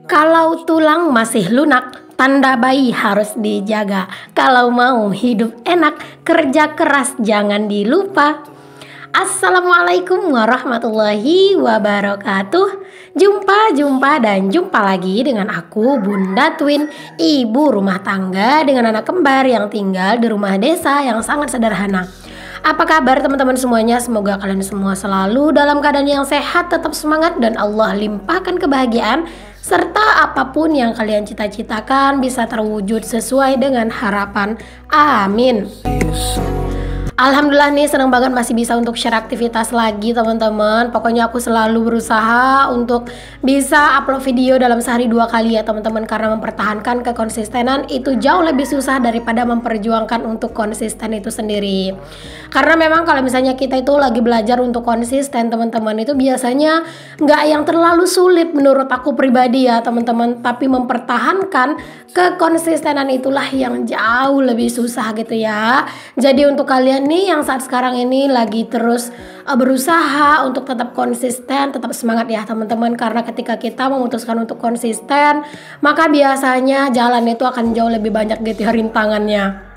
Kalau tulang masih lunak, tanda bayi harus dijaga. Kalau mau hidup enak, kerja keras jangan dilupa. Assalamualaikum warahmatullahi wabarakatuh. Jumpa dan jumpa lagi dengan aku Bunda Twin, ibu rumah tangga dengan anak kembar yang tinggal di rumah desa yang sangat sederhana. Apa kabar teman-teman semuanya? Semoga kalian semua selalu dalam keadaan yang sehat, tetap semangat, dan Allah limpahkan kebahagiaan serta apapun yang kalian cita-citakan bisa terwujud sesuai dengan harapan. Amin. Alhamdulillah nih, senang banget masih bisa untuk share aktivitas lagi teman-teman. Pokoknya aku selalu berusaha untuk bisa upload video dalam sehari 2 kali ya teman-teman, karena mempertahankan kekonsistenan itu jauh lebih susah daripada memperjuangkan untuk konsisten itu sendiri. Karena memang kalau misalnya kita itu lagi belajar untuk konsisten teman-teman, itu biasanya nggak yang terlalu sulit menurut aku pribadi ya teman-teman, tapi mempertahankan kekonsistenan itulah yang jauh lebih susah gitu ya. Jadi untuk kalian nih yang saat sekarang ini lagi terus berusaha untuk tetap konsisten, tetap semangat ya teman-teman, karena ketika kita memutuskan untuk konsisten, maka biasanya jalan itu akan jauh lebih banyak gitu ya rintangannya.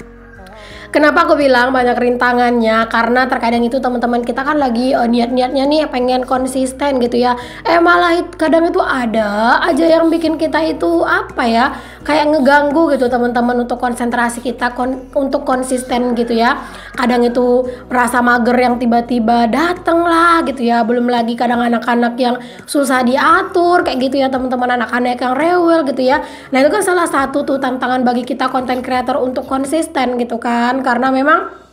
Kenapa aku bilang banyak rintangannya? Karena terkadang itu teman-teman kita kan lagi niat-niatnya nih pengen konsisten gitu ya. Malah kadang itu ada aja yang bikin kita itu apa ya? Kayak ngeganggu gitu teman-teman untuk konsentrasi kita untuk konsisten gitu ya. Kadang itu rasa mager yang tiba-tiba dateng lah gitu ya. Belum lagi kadang anak-anak yang susah diatur kayak gitu ya teman-teman, anak-anak yang rewel gitu ya. Nah itu kan salah satu tuh tantangan bagi kita content creator untuk konsisten gitu kan. Karena memang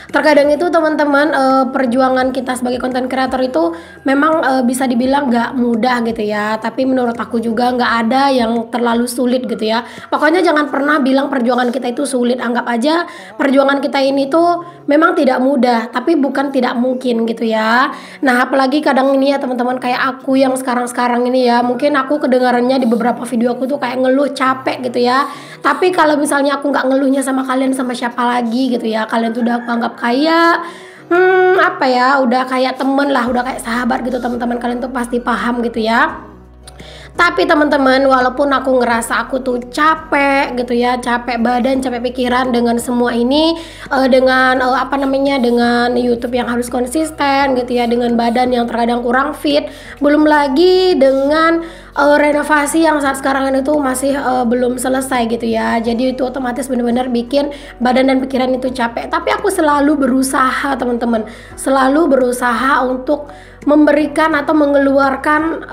terkadang itu teman-teman perjuangan kita sebagai content creator itu memang bisa dibilang nggak mudah gitu ya. Tapi menurut aku juga nggak ada yang terlalu sulit gitu ya. Pokoknya jangan pernah bilang perjuangan kita itu sulit. Anggap aja perjuangan kita ini tuh memang tidak mudah, tapi bukan tidak mungkin gitu ya. Nah apalagi kadang ini ya teman-teman, kayak aku yang sekarang-sekarang ini ya, mungkin aku kedengarannya di beberapa video aku tuh kayak ngeluh capek gitu ya. Tapi kalau misalnya aku nggak ngeluhnya sama kalian, sama siapa lagi gitu ya, kalian tuh udah aku anggap kayak apa ya, udah kayak temen lah, udah kayak sahabat gitu teman-teman, kalian tuh pasti paham gitu ya. Tapi teman-teman, walaupun aku ngerasa aku tuh capek gitu ya, capek badan, capek pikiran dengan semua ini, dengan dengan YouTube yang harus konsisten gitu ya, dengan badan yang terkadang kurang fit, belum lagi dengan renovasi yang saat sekarang ini tuh masih belum selesai gitu ya. Jadi itu otomatis benar-benar bikin badan dan pikiran itu capek. Tapi aku selalu berusaha teman-teman, selalu berusaha untuk memberikan atau mengeluarkan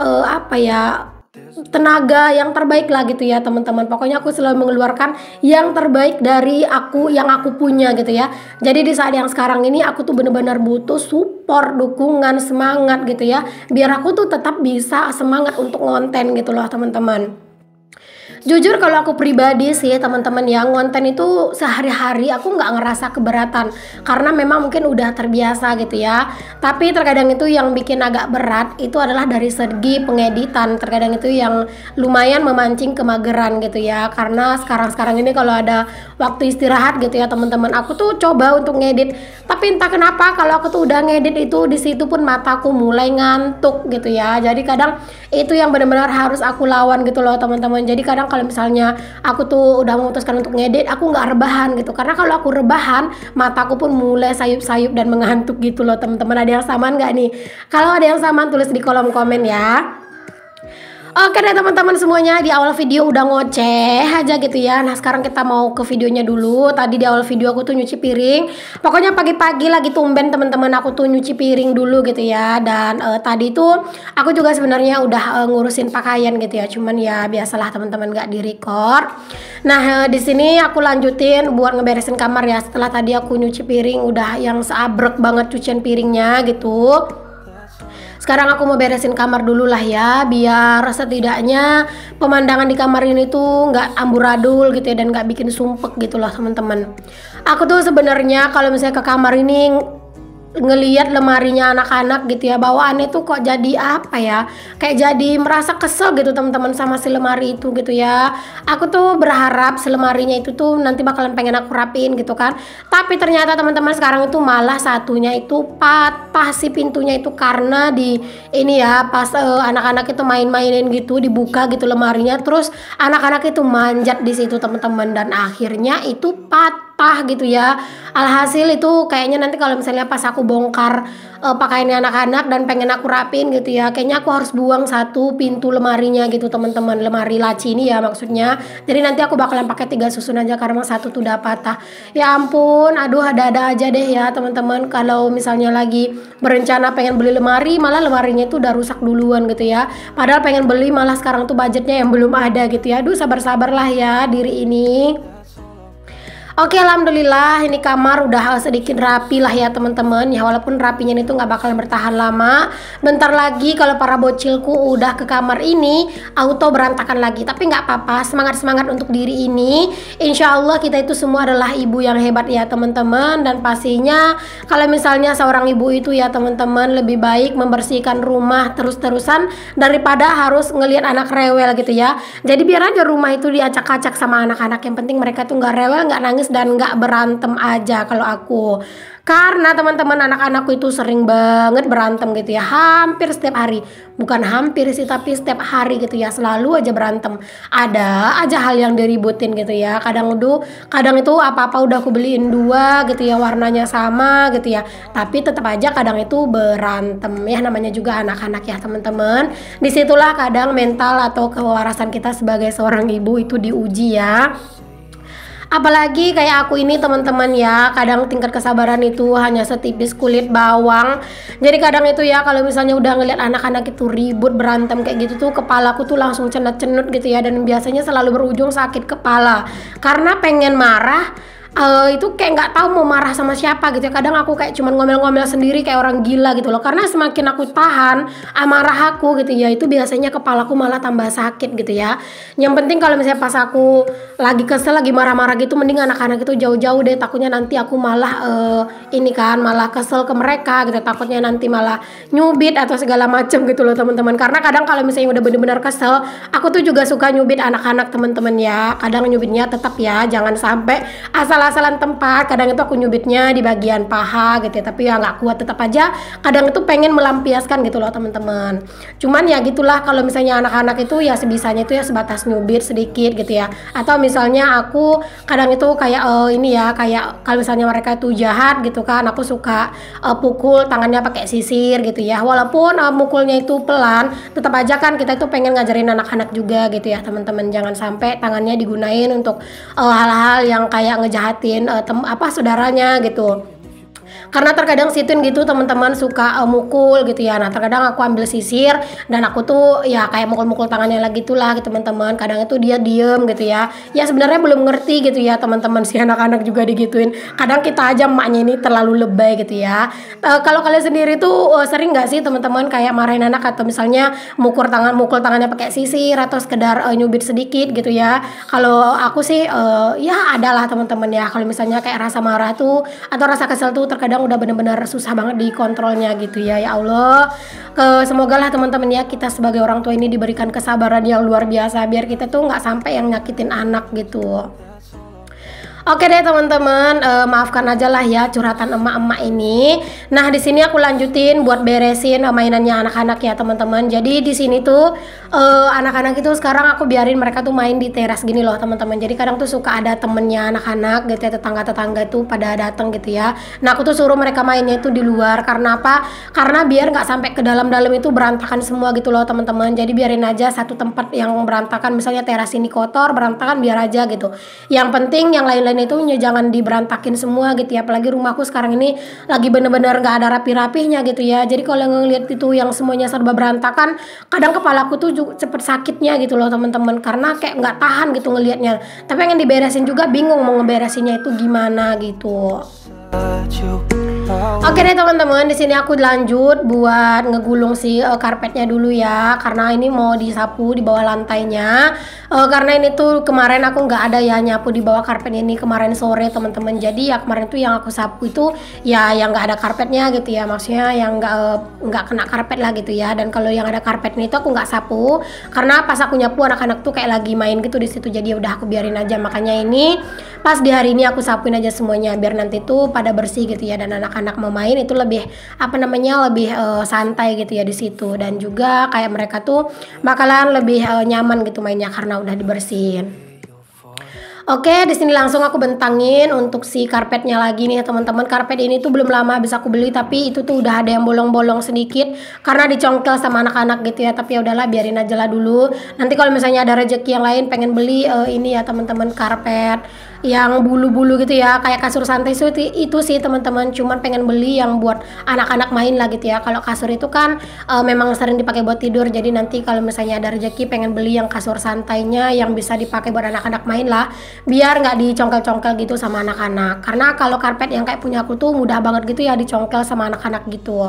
tenaga yang terbaik lah gitu ya teman-teman. Pokoknya aku selalu mengeluarkan yang terbaik dari aku yang aku punya gitu ya. Jadi di saat yang sekarang ini aku tuh bener-bener butuh support, dukungan, semangat gitu ya, biar aku tuh tetap bisa semangat untuk ngonten gitu loh teman-teman. Jujur kalau aku pribadi sih teman-teman, yang ngonten itu sehari-hari aku nggak ngerasa keberatan, karena memang mungkin udah terbiasa gitu ya. Tapi terkadang itu yang bikin agak berat itu adalah dari segi pengeditan. Terkadang itu yang lumayan memancing kemageran gitu ya, karena sekarang-sekarang ini kalau ada waktu istirahat gitu ya teman-teman, aku tuh coba untuk ngedit. Tapi entah kenapa kalau aku tuh udah ngedit itu, di situ pun mataku mulai ngantuk gitu ya. Jadi kadang itu yang benar-benar harus aku lawan gitu loh teman-teman. Jadi kadang kalau misalnya aku tuh udah memutuskan untuk ngedit, aku nggak rebahan gitu, karena kalau aku rebahan mataku pun mulai sayup-sayup dan mengantuk gitu loh teman-teman. Ada yang samaan nggak nih? Kalau ada yang samaan tulis di kolom komen ya. Oke deh teman-teman semuanya, di awal video udah ngoceh aja gitu ya. Nah sekarang kita mau ke videonya dulu. Tadi di awal video aku tuh nyuci piring. Pokoknya pagi-pagi lagi tumben teman-teman, aku tuh nyuci piring dulu gitu ya. Dan tadi tuh aku juga sebenarnya udah ngurusin pakaian gitu ya. Cuman ya biasalah teman-teman, nggak di-record. Nah di sini aku lanjutin buat ngeberesin kamar ya. Setelah tadi aku nyuci piring udah yang seabrek banget cucian piringnya gitu. Sekarang aku mau beresin kamar dulu lah ya, biar setidaknya pemandangan di kamar ini tuh nggak amburadul gitu ya, dan nggak bikin sumpek gitu loh teman-teman. Aku tuh sebenarnya kalau misalnya ke kamar ini ngelihat lemarinya anak-anak gitu ya, bawaannya tuh kok jadi apa ya, kayak jadi merasa kesel gitu teman-teman sama si lemari itu gitu ya. Aku tuh berharap si lemarinya itu tuh nanti bakalan pengen aku rapiin gitu kan, tapi ternyata teman-teman sekarang itu malah satunya itu patah si pintunya itu, karena di ini ya pas anak-anak itu main-mainin gitu, dibuka gitu lemarinya, terus anak-anak itu manjat di situ teman-teman, dan akhirnya itu patah gitu ya. Alhasil itu kayaknya nanti kalau misalnya pas aku bongkar pakaiannya anak-anak dan pengen aku rapin gitu ya, kayaknya aku harus buang satu pintu lemarinya gitu teman-teman, lemari laci ini ya maksudnya. Jadi nanti aku bakalan pakai 3 susun aja karena satu tuh udah patah. Ya ampun, aduh ada-ada aja deh ya teman-teman, kalau misalnya lagi berencana pengen beli lemari malah lemarinya itu udah rusak duluan gitu ya, padahal pengen beli malah sekarang tuh budgetnya yang belum ada gitu ya. Aduh sabar-sabarlah ya diri ini. Oke, alhamdulillah ini kamar udah sedikit rapi lah ya teman-teman ya, walaupun rapinya itu nggak bakalan bertahan lama. Bentar lagi kalau para bocilku udah ke kamar ini auto berantakan lagi, tapi nggak apa-apa, semangat untuk diri ini. Insya Allah kita itu semua adalah ibu yang hebat ya teman-teman, dan pastinya kalau misalnya seorang ibu itu ya teman-teman lebih baik membersihkan rumah terus-terusan daripada harus ngelihat anak rewel gitu ya. Jadi biar aja rumah itu diacak-acak sama anak-anak, yang penting mereka tuh nggak rewel, nggak nangis, dan nggak berantem aja kalau aku. Karena teman-teman anak-anakku itu sering banget berantem gitu ya, hampir setiap hari, bukan hampir sih tapi setiap hari gitu ya, selalu aja berantem, ada aja hal yang diributin gitu ya. Kadang itu apa-apa udah aku beliin 2 gitu ya, warnanya sama gitu ya, tapi tetap aja kadang itu berantem ya, namanya juga anak-anak ya teman-teman. Disitulah kadang mental atau kewarasan kita sebagai seorang ibu itu diuji ya. Apalagi kayak aku ini teman-teman ya, kadang tingkat kesabaran itu hanya setipis kulit bawang. Jadi kadang itu ya kalau misalnya udah ngeliat anak-anak itu ribut berantem kayak gitu tuh, kepalaku tuh langsung cenut-cenut gitu ya, dan biasanya selalu berujung sakit kepala karena pengen marah. Itu kayak nggak tahu mau marah sama siapa gitu ya. Kadang aku kayak cuman ngomel-ngomel sendiri kayak orang gila gitu loh, karena semakin aku tahan amarah aku gitu ya, itu biasanya kepalaku malah tambah sakit gitu ya. Yang penting kalau misalnya pas aku lagi kesel, lagi marah-marah gitu, mending anak-anak itu jauh-jauh deh, takutnya nanti aku malah ini kan malah kesel ke mereka gitu, takutnya nanti malah nyubit atau segala macem gitu loh teman-teman. Karena kadang kalau misalnya udah bener-bener kesel, aku tuh juga suka nyubit anak-anak teman-teman ya. Kadang nyubitnya tetap ya, jangan sampai asal-asalan tempat. Kadang itu aku nyubitnya di bagian paha gitu ya, tapi ya nggak kuat, tetap aja kadang itu pengen melampiaskan gitu loh teman-teman. Cuman ya gitulah, kalau misalnya anak-anak itu ya sebisanya itu ya sebatas nyubit sedikit gitu ya. Atau misalnya aku kadang itu kayak ini ya, kayak kalau misalnya mereka itu jahat gitu kan, aku suka pukul tangannya pakai sisir gitu ya. Walaupun mukulnya itu pelan, tetap aja kan kita itu pengen ngajarin anak-anak juga gitu ya teman-teman. Jangan sampai tangannya digunain untuk hal-hal yang kayak ngejahatin saudaranya gitu. Karena terkadang situin gitu teman-teman suka mukul gitu ya. Nah terkadang aku ambil sisir dan aku tuh ya kayak mukul-mukul tangannya lagi gitulah gitu teman-teman. Kadang itu dia diem gitu ya. Ya sebenarnya belum ngerti gitu ya teman-teman, si anak-anak juga digituin. Kadang kita aja emaknya ini terlalu lebay gitu ya. Kalau kalian sendiri tuh sering nggak sih teman-teman kayak marahin anak, atau misalnya mukul tangannya pakai sisir, atau sekedar nyubit sedikit gitu ya. Kalau aku sih ya adalah teman-teman ya, kalau misalnya kayak rasa marah tuh atau rasa kesel tuh terkadang udah bener-bener susah banget dikontrolnya gitu ya. Ya Allah, semoga lah teman-teman ya, kita sebagai orang tua ini diberikan kesabaran yang luar biasa biar kita tuh nggak sampai yang nyakitin anak gitu. Oke deh teman-teman, maafkan aja lah ya curhatan emak-emak ini. Nah di sini aku lanjutin buat beresin mainannya anak-anak ya teman-teman. Jadi di sini tuh anak-anak itu sekarang aku biarin mereka tuh main di teras gini loh teman-teman. Jadi kadang tuh suka ada temennya anak-anak gitu ya, tetangga-tetangga itu pada datang gitu ya. Nah aku tuh suruh mereka mainnya itu di luar. Karena apa? Karena biar nggak sampai ke dalam-dalam itu berantakan semua gitu loh teman-teman. Jadi biarin aja satu tempat yang berantakan, misalnya teras ini kotor berantakan, biar aja gitu. Yang penting yang lain-lain itu jangan diberantakin semua gitu ya. Apalagi rumahku sekarang ini lagi bener-bener nggak ada rapi-rapihnya gitu ya. Jadi kalau ngeliat itu yang semuanya serba berantakan, kadang kepalaku tuh cepet sakitnya gitu loh teman-teman, karena kayak nggak tahan gitu ngelihatnya. Tapi pengen diberesin juga, bingung mau ngeberesinnya itu gimana gitu. Oke deh teman-teman, di sini aku lanjut buat ngegulung si karpetnya dulu ya, karena ini mau disapu di bawah lantainya. Karena ini tuh kemarin aku nggak ada ya nyapu di bawah karpet ini kemarin sore teman-teman. Jadi ya kemarin tuh yang aku sapu itu ya yang nggak ada karpetnya gitu ya, maksudnya yang nggak kena karpet lah gitu ya. Dan kalau yang ada karpetnya itu aku nggak sapu, karena pas aku nyapu anak-anak tuh kayak lagi main gitu di situ. Jadi ya udah aku biarin aja. Makanya ini pas di hari ini aku sapuin aja semuanya biar nanti tuh pada bersih gitu ya, dan anak-anak mau main itu lebih lebih santai gitu ya di situ, dan juga kayak mereka tuh bakalan lebih nyaman gitu mainnya karena udah dibersihin. Oke, di sini langsung aku bentangin untuk si karpetnya lagi nih teman-teman. Karpet ini tuh belum lama habis aku beli, tapi itu tuh udah ada yang bolong-bolong sedikit karena dicongkel sama anak-anak gitu ya. Tapi ya udahlah, biarin aja lah dulu. Nanti kalau misalnya ada rezeki yang lain pengen beli ini ya teman-teman, karpet yang bulu-bulu gitu ya, kayak kasur santai itu sih teman-teman. Cuman pengen beli yang buat anak-anak main lah gitu ya. Kalau kasur itu kan memang sering dipakai buat tidur. Jadi nanti kalau misalnya ada rezeki pengen beli yang kasur santainya yang bisa dipakai buat anak-anak main lah, biar nggak dicongkel-congkel gitu sama anak-anak. Karena kalau karpet yang kayak punya aku tuh mudah banget gitu ya dicongkel sama anak-anak gitu.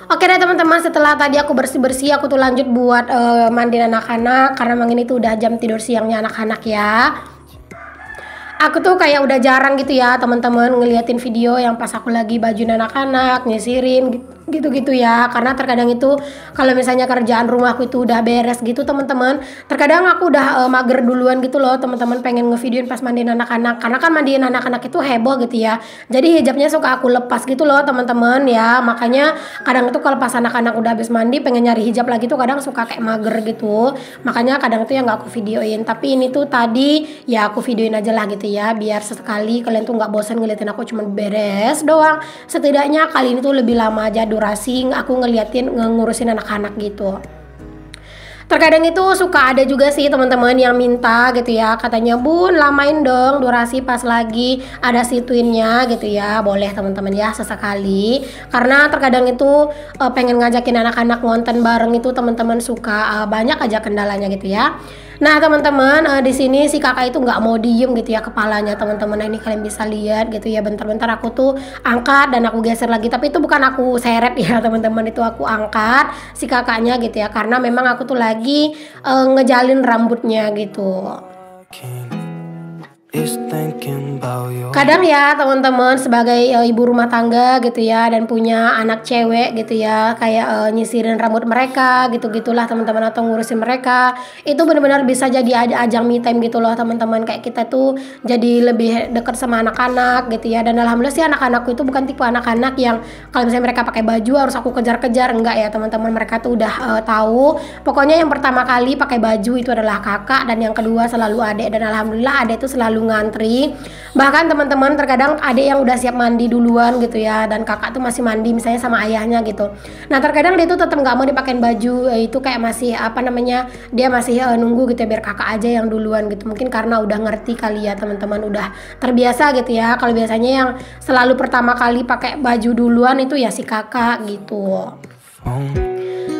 Oke deh teman-teman, setelah tadi aku bersih-bersih, aku tuh lanjut buat mandiin anak-anak karena memang ini tuh udah jam tidur siangnya anak-anak ya. Aku tuh kayak udah jarang gitu ya teman-teman ngeliatin video yang pas aku lagi bajuin anak-anak, nyisirin gitu-gitu ya, karena terkadang itu kalau misalnya kerjaan rumahku itu udah beres gitu teman-teman, terkadang aku udah mager duluan gitu loh teman-teman, pengen ngevideoin pas mandiin anak-anak, karena kan mandiin anak-anak itu heboh gitu ya, jadi hijabnya suka aku lepas gitu loh teman-teman ya. Makanya kadang itu kalau pas anak-anak udah habis mandi pengen nyari hijab lagi tuh kadang suka kayak mager gitu, makanya kadang itu yang gak aku videoin. Tapi ini tuh tadi ya aku videoin aja lah gitu ya, biar sesekali kalian tuh nggak bosan ngeliatin aku cuman beres doang. Setidaknya kali ini tuh lebih lama aja durasi aku ngeliatin ngurusin anak-anak gitu. Terkadang itu suka ada juga sih teman-teman yang minta gitu ya, katanya bun lamain dong durasi pas lagi ada si twinnya gitu ya. Boleh teman-teman ya sesekali, karena terkadang itu pengen ngajakin anak-anak ngonten bareng itu teman-teman suka banyak aja kendalanya gitu ya. Nah teman-teman, di sini si kakak itu nggak mau diem gitu ya kepalanya teman-teman. Nah, ini kalian bisa lihat gitu ya, bentar-bentar aku tuh angkat dan aku geser lagi, tapi itu bukan aku seret ya teman-teman, itu aku angkat si kakaknya gitu ya, karena memang aku tuh lagi ngejalin rambutnya gitu. Kadang ya teman-teman sebagai ibu rumah tangga gitu ya, dan punya anak cewek gitu ya, kayak nyisirin rambut mereka gitu-gitulah teman-teman, atau ngurusin mereka, itu benar-benar bisa jadi ajang me time gitu loh teman-teman. Kayak kita tuh jadi lebih dekat sama anak-anak gitu ya. Dan alhamdulillah sih anak-anakku itu bukan tipe anak-anak yang kalau misalnya mereka pakai baju harus aku kejar-kejar, enggak ya teman-teman. Mereka tuh udah tahu pokoknya yang pertama kali pakai baju itu adalah kakak, dan yang kedua selalu adek. Dan alhamdulillah adek itu selalu ngantri. Bahkan teman-teman terkadang adek yang udah siap mandi duluan gitu ya, dan kakak tuh masih mandi misalnya sama ayahnya gitu. Nah terkadang dia tuh tetap nggak mau dipakein baju itu, kayak masih dia masih nunggu gitu ya, biar kakak aja yang duluan gitu. Mungkin karena udah ngerti kali ya teman-teman, udah terbiasa gitu ya. Kalau biasanya yang selalu pertama kali pakai baju duluan itu ya si kakak gitu.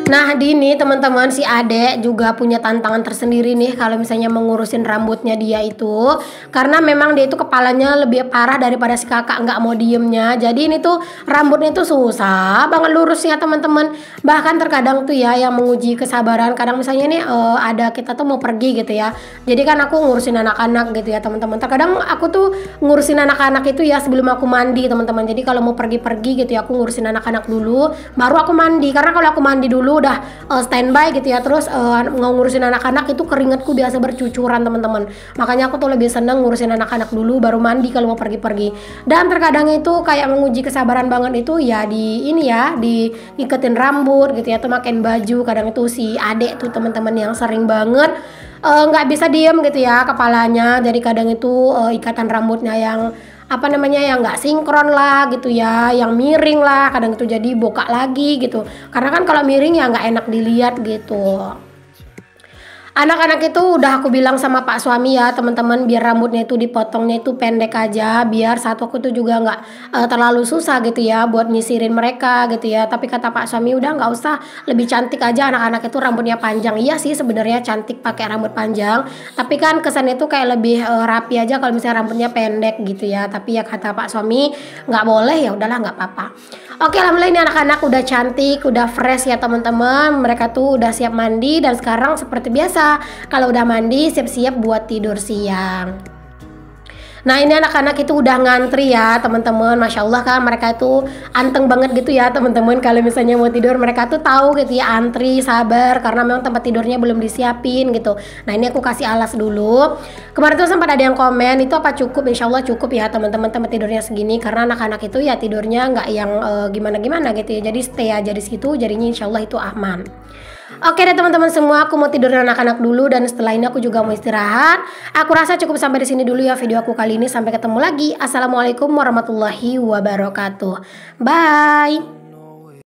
Nah di ini teman-teman, si adek juga punya tantangan tersendiri nih kalau misalnya mengurusin rambutnya dia itu, karena memang dia itu kepalanya lebih parah daripada si kakak, nggak mau diemnya. Jadi ini tuh rambutnya tuh susah banget lurusnya teman-teman. Bahkan terkadang tuh ya yang menguji kesabaran, kadang misalnya nih ada kita tuh mau pergi gitu ya, jadi kan aku ngurusin anak-anak gitu ya teman-teman. Terkadang aku tuh ngurusin anak-anak itu ya sebelum aku mandi teman-teman. Jadi kalau mau pergi-pergi gitu ya, aku ngurusin anak-anak dulu baru aku mandi, karena kalau aku mandi dulu udah standby gitu ya, terus ngurusin anak-anak itu keringatku biasa bercucuran teman-teman. Makanya aku tuh lebih seneng ngurusin anak-anak dulu baru mandi kalau mau pergi-pergi. Dan terkadang itu kayak menguji kesabaran banget itu ya di iketin rambut gitu ya, atau makin baju. Kadang itu si adek tuh teman-teman yang sering banget nggak bisa diem gitu ya kepalanya. Jadi kadang itu ikatan rambutnya yang yang nggak sinkron lah gitu ya, yang miring lah, kadang itu jadi bokak lagi gitu, karena kan kalau miring ya nggak enak dilihat gitu. Anak-anak itu udah aku bilang sama Pak suami ya teman-teman, biar rambutnya itu dipotongnya itu pendek aja, biar satu aku tuh juga nggak terlalu susah gitu ya buat nyisirin mereka gitu ya. Tapi kata Pak suami udah nggak usah, lebih cantik aja anak-anak itu rambutnya panjang. Iya sih sebenarnya cantik pakai rambut panjang, tapi kan kesannya tuh kayak lebih rapi aja kalau misalnya rambutnya pendek gitu ya. Tapi ya kata Pak suami nggak boleh, ya udahlah nggak apa-apa. Oke, alhamdulillah ini anak-anak udah cantik, udah fresh ya teman-teman. Mereka tuh udah siap mandi dan sekarang seperti biasa, kalau udah mandi siap-siap buat tidur siang. Nah ini anak-anak itu udah ngantri ya teman-teman, masya Allah kan mereka itu anteng banget gitu ya teman-teman. Kalau misalnya mau tidur mereka tuh tahu gitu ya, antri sabar karena memang tempat tidurnya belum disiapin gitu. Nah ini aku kasih alas dulu. Kemarin tuh sempat ada yang komen itu apa cukup, insya Allah cukup ya teman-teman tempat tidurnya segini, karena anak-anak itu ya tidurnya nggak yang gimana-gimana gitu ya, jadi stay aja di situ, jadinya insya Allah itu aman. Oke deh teman-teman semua, aku mau tidurin anak-anak dulu dan setelah ini aku juga mau istirahat. Aku rasa cukup sampai di sini dulu ya video aku kali ini. Sampai ketemu lagi. Assalamualaikum warahmatullahi wabarakatuh. Bye.